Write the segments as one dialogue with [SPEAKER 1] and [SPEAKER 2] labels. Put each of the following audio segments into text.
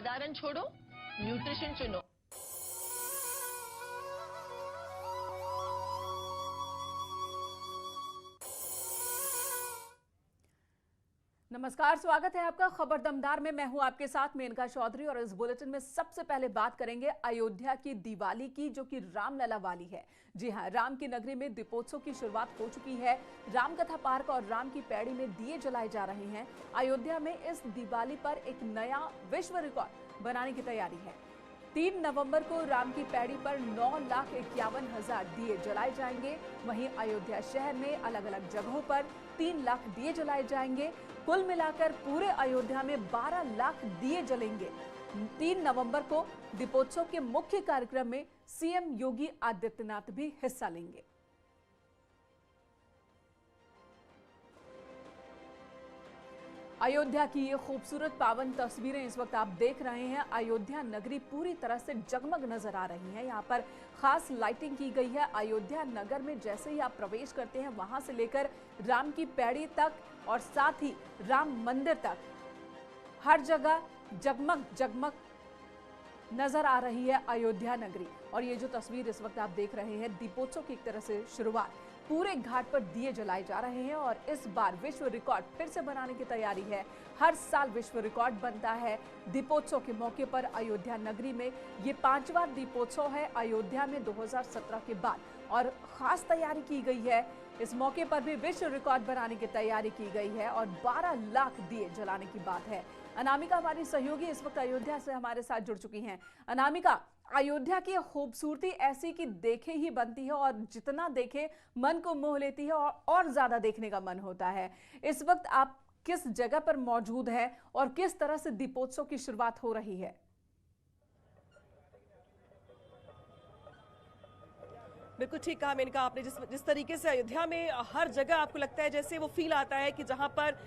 [SPEAKER 1] साधारण छोड़ो, न्यूट्रिशन चुनो।
[SPEAKER 2] नमस्कार, स्वागत है आपका खबर दमदार में। मैं हूं आपके साथ मेनका चौधरी और इस बुलेटिन में सबसे पहले बात करेंगे अयोध्या की दिवाली की, जो कि रामलला वाली है। जी हां, राम की नगरी में दीपोत्सव की शुरुआत हो चुकी है। रामकथा पार्क और राम की पैड़ी में दिए जलाए जा रहे हैं। अयोध्या में इस दिवाली पर एक नया विश्व रिकॉर्ड बनाने की तैयारी है। 3 नवंबर को राम की पैड़ी पर 9,51,000 दिए जलाए जाएंगे। वहीं अयोध्या शहर में अलग अलग जगहों पर 3 लाख दिए जलाए जाएंगे। कुल मिलाकर पूरे अयोध्या में 12 लाख दिए जलेंगे। 3 नवंबर को दीपोत्सव के मुख्य कार्यक्रम में सीएम योगी आदित्यनाथ भी हिस्सा लेंगे। अयोध्या की ये खूबसूरत पावन तस्वीरें इस वक्त आप देख रहे हैं। अयोध्या नगरी पूरी तरह से जगमग नजर आ रही है। यहाँ पर खास लाइटिंग की गई है। अयोध्या नगर में जैसे ही आप प्रवेश करते हैं, वहां से लेकर राम की पैड़ी तक और साथ ही राम मंदिर तक हर जगह जगमग जगमग नजर आ रही है अयोध्या नगरी। और ये जो तस्वीर इस वक्त आप देख रहे हैं, दीपोत्सव की एक तरह से शुरुआत, पूरे घाट पर दिए जलाए जा रहे हैं और इस बार विश्व रिकॉर्ड फिर से बनाने की तैयारी है। हर साल विश्व रिकॉर्ड बनता है दीपोत्सव के मौके पर। अयोध्या नगरी में ये 5वां दीपोत्सव है अयोध्या में 2017 के बाद, और खास तैयारी की गई है। इस मौके पर भी विश्व रिकॉर्ड बनाने की तैयारी की गई है और 12 लाख दिए जलाने की बात है। अनामिका हमारी सहयोगी इस वक्त अयोध्या से हमारे साथ जुड़ चुकी हैं। अनामिका, अयोध्या की खूबसूरती ऐसी कि देखे ही बनती है और जितना देखे मन को मोह लेती है और ज्यादा देखने का मन होता है। इस वक्त आप किस जगह पर मौजूद हैं और किस तरह से दीपोत्सव की शुरुआत हो रही है?
[SPEAKER 3] बिल्कुल ठीक कहा मेनका आपने। जिस तरीके से अयोध्या में हर जगह आपको लगता है जैसे वो फील आता है कि जहां पर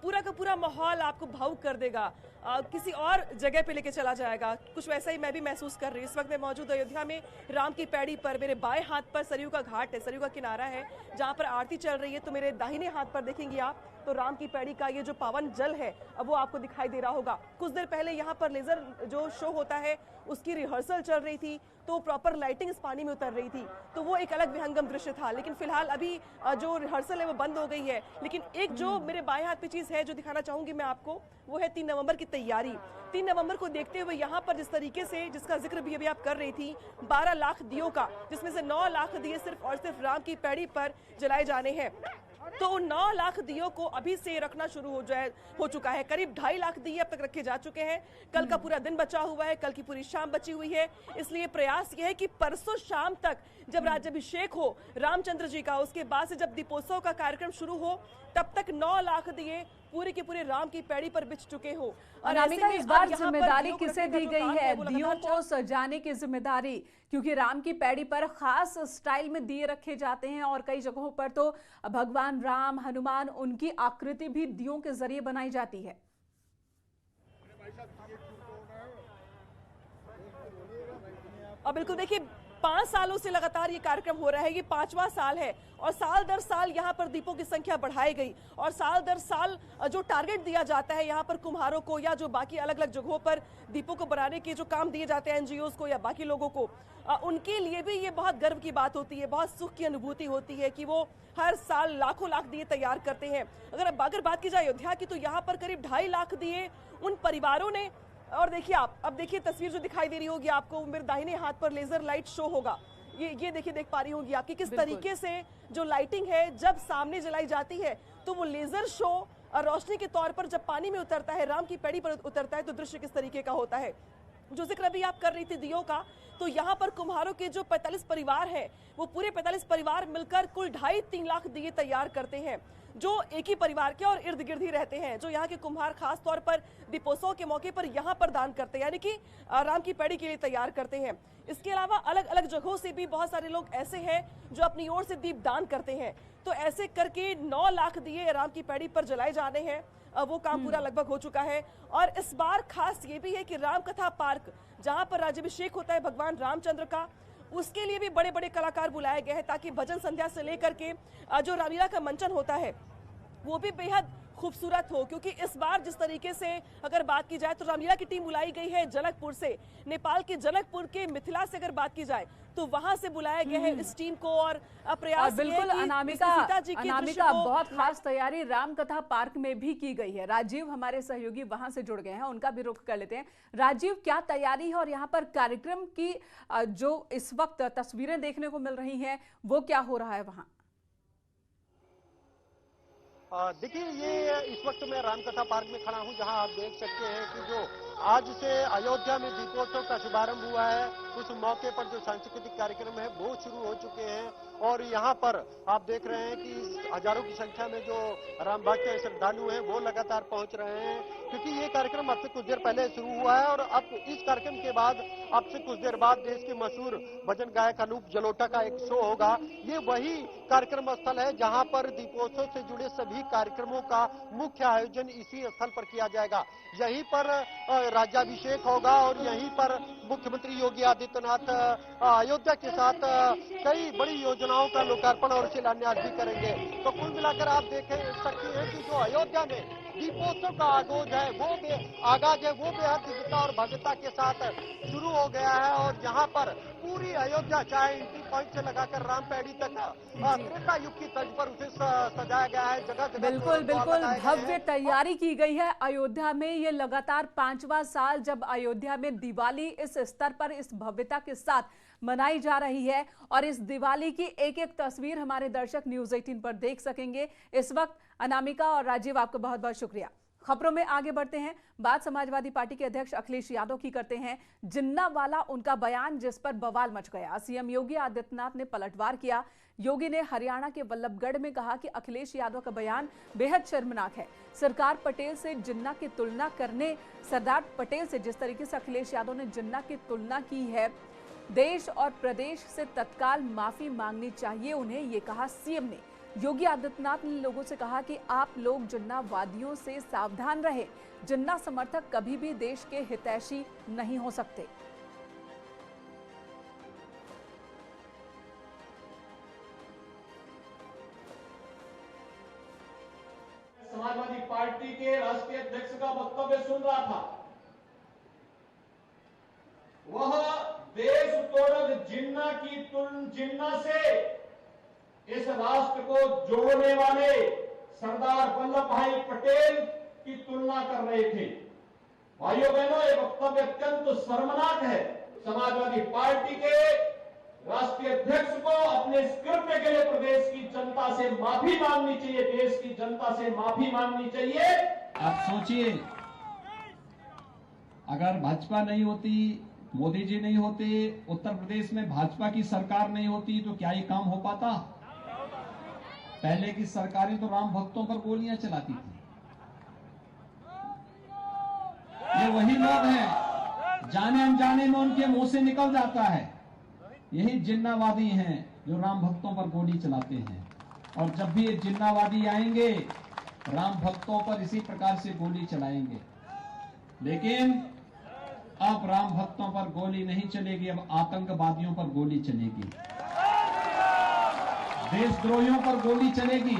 [SPEAKER 3] पूरा का पूरा माहौल आपको भावुक कर देगा, किसी और जगह पे लेके चला जाएगा। कुछ वैसा ही मैं भी महसूस कर रही हूँ। इस वक्त मैं मौजूद अयोध्या में राम की पैड़ी पर। मेरे बाएं हाथ पर सरयू का घाट है, सरयू का किनारा है जहाँ पर आरती चल रही है। तो मेरे दाहिने हाथ पर देखेंगे आप तो राम की पैड़ी का ये जो पावन जल है अब वो आपको दिखाई दे रहा होगा। कुछ देर पहले यहाँ पर लेजर जो शो होता है उसकी रिहर्सल चल रही थी, तो प्रॉपर लाइटिंग इस पानी में उतर रही थी, तो वो एक अलग विहंगम दृश्य था। लेकिन फिलहाल अभी जो रिहर्सल है वो बंद हो गई है। लेकिन एक जो मेरे बाएं हाथ पे चीज है जो दिखाना चाहूंगी मैं आपको, वो है 3 नवंबर की तैयारी। 3 नवंबर को देखते हुए यहाँ पर जिस तरीके से, जिसका जिक्र भी अभी आप कर रही थी, 12 लाख दियों का, जिसमें से 9 लाख दिए सिर्फ और सिर्फ राम की पैड़ी पर जलाए जाने हैं। तो 9 लाख दियों को अभी से रखना शुरू हो चुका है। करीब 2.5 लाख दिए अब तक रखे जा चुके हैं। कल का पूरा दिन बचा हुआ है, कल की पूरी शाम बची हुई है। इसलिए प्रयास यह है कि परसों शाम तक जब राज्याभिषेक हो रामचंद्र जी का, उसके बाद से जब दीपोत्सव का कार्यक्रम शुरू हो, तब तक 9 लाख दिए पूरे के पूरे राम की पैड़ी पर बिछ चुके हो।
[SPEAKER 2] और अनामिका, इस बार जिम्मेदारी किसे दी गई है दियों को सजाने की जिम्मेदारी? क्योंकि राम की पैड़ी पर खास स्टाइल में दिए रखे जाते हैं और कई जगहों पर तो भगवान राम, हनुमान, उनकी आकृति भी दियों के जरिए बनाई जाती है।
[SPEAKER 3] अब बिल्कुल देखिए, 5 सालों से लगातार ये कार्यक्रम हो रहा है। ये 5वां साल है और साल दर साल यहाँ पर दीपों की संख्या बढ़ाई गई और साल दर साल जो टारगेट दिया जाता है यहाँ पर कुम्हारों को या जो बाकी अलग अलग जगहों पर दीपों को बनाने के जो काम दिए जाते हैं एनजीओज को या बाकी लोगों को, उनके लिए भी ये बहुत गर्व की बात होती है, बहुत सुख की अनुभूति होती है कि वो हर साल लाखों लाख दिए तैयार करते हैं। अगर बात की जाए अयोध्या की, तो यहाँ पर करीब 2.5 लाख दिए उन परिवारों ने। और देखिए आप, अब देखिए तस्वीर जो दिखाई दे रही होगी आपको, मेरे दाहिने हाथ पर लेजर लाइट शो होगा। ये देखिए, देख पा रही होगी आपकी किस तरीके से जो लाइटिंग है जब सामने जलाई जाती है तो वो लेजर शो रोशनी के तौर पर जब पानी में उतरता है, राम की पैड़ी पर उतरता है, तो दृश्य किस तरीके का होता है। जो जिक्र अभी आप कर रही थी दियों का, तो यहाँ पर कुम्हारों के जो 45 परिवार है, वो पूरे 45 परिवार मिलकर कुल 2.5-3 लाख दिए तैयार करते हैं, जो एक ही परिवार के और इर्द गिर्द ही रहते हैं। जो यहाँ के कुम्हार खास तौर पर दीपोत्सव के मौके पर यहाँ पर दान करते हैं, यानी कि राम की पैड़ी के लिए तैयार करते हैं। इसके अलावा अलग अलग जगहों से भी बहुत सारे लोग ऐसे हैं जो अपनी ओर से दीप दान करते हैं। तो ऐसे करके 9 लाख दिए राम की पैड़ी पर जलाए जाने हैं। वो काम पूरा लगभग हो चुका है। और इस बार खास ये भी है कि राम कथा पार्क, जहां पर राज्याभिषेक होता है भगवान रामचंद्र का, उसके लिए भी बड़े बड़े कलाकार बुलाए गए हैं, ताकि भजन संध्या से लेकर के जो रामलीला का मंचन होता है वो भी बेहद खूबसूरत हो, क्योंकि इस बार जिस तरीके से अगर बात की जाए तो रामलीला की टीम बुलाई गई है जनकपुर से, नेपाल के जनकपुर के मिथिला से अगर बात की जाए तो वहां से बुलाया गया है इस टीम को। और प्रयास
[SPEAKER 2] और बिल्कुल अनामिका बहुत खास तैयारी रामकथा पार्क में भी की गई है। राजीव हमारे सहयोगी वहां से जुड़ गए हैं, उनका भी रुख कर लेते हैं। राजीव, क्या तैयारी है और यहाँ पर कार्यक्रम की जो इस वक्त तस्वीरें देखने को मिल रही हैं वो क्या हो रहा है वहां?
[SPEAKER 4] देखिए, ये इस वक्त मैं रामकथा पार्क में खड़ा हूं, जहां आप देख सकते हैं कि जो आज से अयोध्या में दीपोत्सव का शुभारंभ हुआ है, उस मौके पर जो सांस्कृतिक कार्यक्रम है वो शुरू हो चुके हैं। और यहाँ पर आप देख रहे हैं कि हजारों की संख्या में जो राम भक्त श्रद्धालु हैं वो लगातार पहुंच रहे हैं, क्योंकि ये कार्यक्रम अब से कुछ देर पहले शुरू हुआ है। और अब इस कार्यक्रम के बाद अब से कुछ देर बाद देश के मशहूर भजन गायक अनूप जलोटा का एक शो होगा। ये वही कार्यक्रम स्थल है जहां पर दीपोत्सव से जुड़े सभी कार्यक्रमों का मुख्य आयोजन इसी स्थल पर किया जाएगा। यहीं पर राज्याभिषेक होगा और यहीं पर मुख्यमंत्री योगी आदित्यनाथ अयोध्या के साथ कई बड़ी योजनाओं का लोकार्पण और शिलान्यास भी करेंगे। तो कुल मिलाकर आप देख सकते हैं कि जो अयोध्या में दीपोत्सव का आगाज है वो बेहद दिव्यता और भव्यता के साथ शुरू हो गया है। और यहाँ पर पूरी अयोध्या, चाहे एंट्री पॉइंट से लगाकर रामपेड़ी तक, त्रेता युग की तर्ज पर उसे सजाया गया है। जगह जगह
[SPEAKER 2] बिल्कुल भव्य तैयारी की गई है अयोध्या में। ये लगातार 5वां साल जब अयोध्या में दिवाली इस स्तर पर इस भव्यता के साथ मनाई जा रही है। और इस दिवाली की एक एक तस्वीर हमारे दर्शक न्यूज़ 18 पर देख सकेंगे इस वक्त। अनामिका और राजीव, आपका बहुत बहुत शुक्रिया। खबरों में आगे बढ़ते हैं। बात समाजवादी पार्टी के अध्यक्ष अखिलेश यादव की करते हैं। जिन्ना वाला उनका बयान जिस पर बवाल मच गया। सीएम योगी आदित्यनाथ ने पलटवार किया। योगी ने हरियाणा के वल्लभगढ़ में कहा कि अखिलेश यादव का बयान बेहद शर्मनाक है। सरदार पटेल से जिन्ना की तुलना करने, सरदार पटेल से जिस तरीके से अखिलेश यादव ने जिन्ना की तुलना की है, देश और प्रदेश से तत्काल माफी मांगनी चाहिए उन्हें, ये कहा सीएम ने। योगी आदित्यनाथ ने लोगों से कहा कि आप लोग जिन्नावादियों से सावधान रहें। जिन्ना समर्थक कभी भी देश के हितैषी नहीं हो सकते।
[SPEAKER 5] समाजवादी पार्टी के राष्ट्रीय अध्यक्ष का वक्तव्य सुन रहा था। वह देश तोड़क जिन्ना से इस राष्ट्र को जोड़ने वाले सरदार वल्लभ भाई पटेल की तुलना कर रहे थे। भाइयों बहनों, ये वक्तव्य अत्यंत शर्मनाक है। समाजवादी पार्टी के राष्ट्रीय अध्यक्ष को अपने इस कृत्य के लिए प्रदेश की जनता से माफी मांगनी चाहिए, देश की जनता से माफी मांगनी चाहिए।
[SPEAKER 6] आप सोचिए, अगर भाजपा नहीं होती, मोदी जी नहीं होते, उत्तर प्रदेश में भाजपा की सरकार नहीं होती तो क्या ये काम हो पाता? पहले की सरकारें तो राम भक्तों पर गोलियां चलाती थी। ये वही लोग हैं, जाने अनजाने में उनके मुंह से निकल जाता है, यही जिन्नावादी हैं जो राम भक्तों पर गोली चलाते हैं। और जब भी ये जिन्नावादी आएंगे, राम भक्तों पर इसी प्रकार से गोली चलाएंगे। लेकिन अब राम भक्तों पर गोली नहीं चलेगी, अब आतंकवादियों पर गोली चलेगी, देशद्रोहियों पर गोली चलेगी।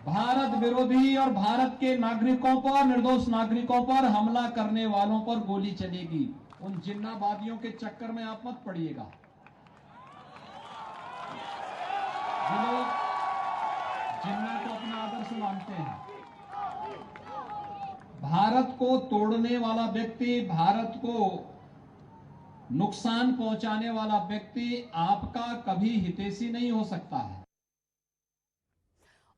[SPEAKER 6] भारत विरोधी और भारत के नागरिकों पर, निर्दोष नागरिकों पर हमला करने वालों पर गोली चलेगी। उन जिन्नावादियों के चक्कर में आप मत पड़िएगा। जो लोग जिन्ना को अपना आदर्श मानते हैं, भारत को तोड़ने वाला व्यक्ति, भारत को नुकसान पहुंचाने वाला व्यक्ति आपका कभी हितैषी नहीं हो सकता है।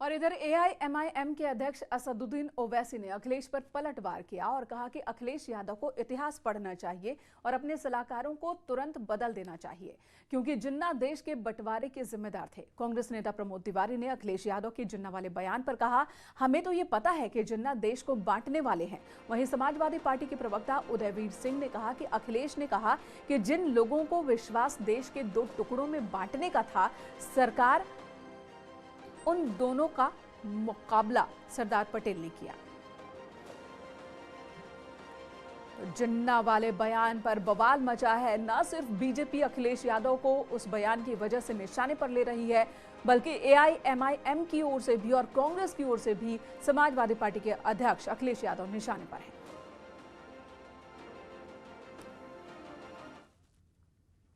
[SPEAKER 2] और इधर एआईएमआईएम के अध्यक्ष असदुद्दीन ओवैसी ने अखिलेश पर पलटवार किया और कहा कि अखिलेश यादव को इतिहास पढ़ना चाहिए और अपने सलाहकारों को तुरंत बदल देना चाहिए, क्योंकि जिन्ना देश के बंटवारे के जिम्मेदार थे। कांग्रेस नेता प्रमोद तिवारी ने अखिलेश यादव के जिन्ना वाले बयान पर कहा, हमें तो ये पता है कि जिन्ना देश को बांटने वाले हैं। वहीं समाजवादी पार्टी के प्रवक्ता उदयवीर सिंह ने कहा कि अखिलेश ने कहा कि जिन लोगों को विश्वास देश के 2 टुकड़ों में बांटने का था, सरकार उन दोनों का मुकाबला सरदार पटेल ने किया। तो जिन्ना वाले बयान पर बवाल मचा है। न सिर्फ बीजेपी अखिलेश यादव को उस बयान की वजह से निशाने पर ले रही है, बल्कि एआईएमआईएम की ओर से भी और कांग्रेस की ओर से भी समाजवादी पार्टी के अध्यक्ष अखिलेश यादव निशाने पर हैं।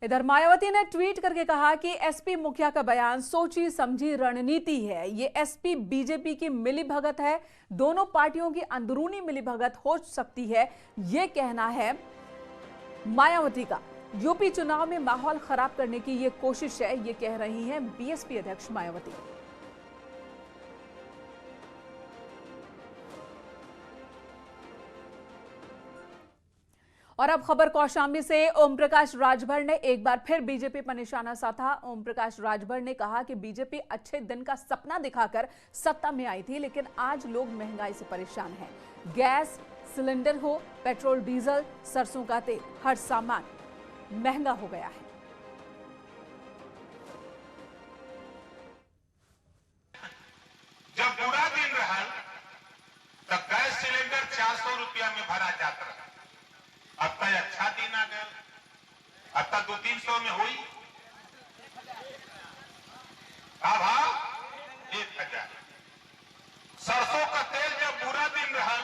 [SPEAKER 2] इधर मायावती ने ट्वीट करके कहा कि एसपी मुखिया का बयान सोची समझी रणनीति है। ये एसपी बीजेपी की मिलीभगत है, दोनों पार्टियों की अंदरूनी मिलीभगत हो सकती है, ये कहना है मायावती का। यूपी चुनाव में माहौल खराब करने की ये कोशिश है, ये कह रही हैं बीएसपी अध्यक्ष मायावती। और अब खबर कौशाम्बी से। ओम प्रकाश राजभर ने एक बार फिर बीजेपी पर निशाना साधा। ओम प्रकाश राजभर ने कहा कि बीजेपी अच्छे दिन का सपना दिखाकर सत्ता में आई थी, लेकिन आज लोग महंगाई से परेशान हैं। गैस सिलेंडर हो, पेट्रोल डीजल, सरसों का तेल, हर सामान महंगा हो गया है।
[SPEAKER 7] जब बुरा दिन रहा तब गैस सिलेंडर 400 रुपया में भरा जाता रहा। अब तक अच्छा दिन आ गया, अब तक 200-300 में हुई। अब 1000। सरसों का तेल जब बुरा दिन रहा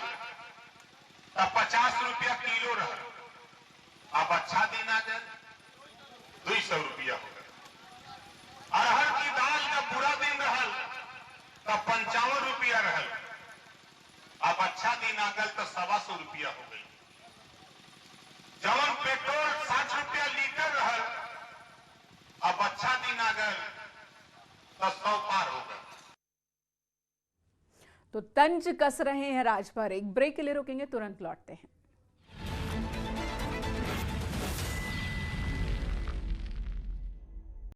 [SPEAKER 7] तब 50 रुपया किलो रहा। अब अच्छा दिन आ गया, 200 रुपया हो गया। अरहर की दाल जब बुरा दिन रहा तब 55 रुपया रहा। अब अच्छा दिन आ गया तो 125 रुपया हो गई। जवन पेट्रोल 60 रुपया लीटर रहा, अब अच्छा दिन आ गया तो 100 पार हो गया।
[SPEAKER 2] तो तंज कस रहे हैं राजभर। एक ब्रेक के लिए रुकेंगे, तुरंत लौटते हैं।